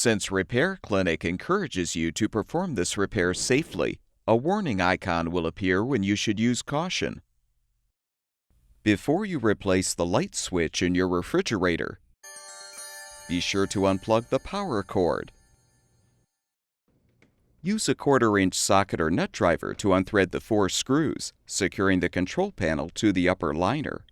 Since Repair Clinic encourages you to perform this repair safely, a warning icon will appear when you should use caution. Before you replace the light switch in your refrigerator, be sure to unplug the power cord. Use a 1/4-inch socket or nut driver to unthread the 4 screws, securing the control panel to the upper liner.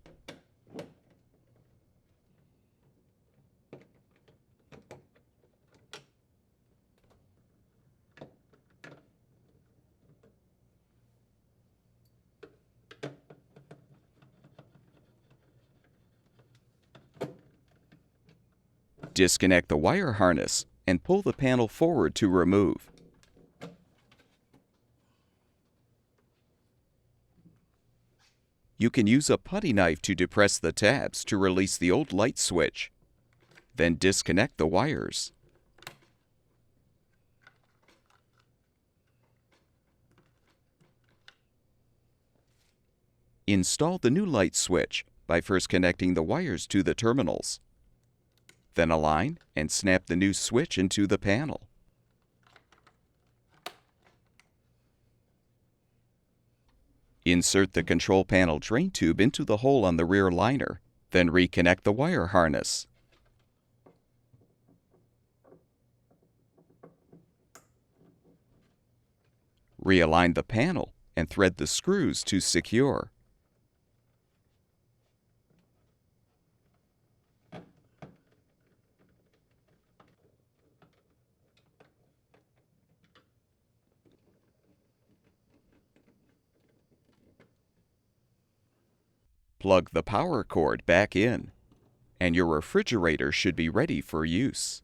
Disconnect the wire harness and pull the panel forward to remove. You can use a putty knife to depress the tabs to release the old light switch. Then disconnect the wires. Install the new light switch by first connecting the wires to the terminals. Then align and snap the new switch into the panel. Insert the control panel drain tube into the hole on the rear liner, then reconnect the wire harness. Realign the panel and thread the screws to secure. Plug the power cord back in, and your refrigerator should be ready for use.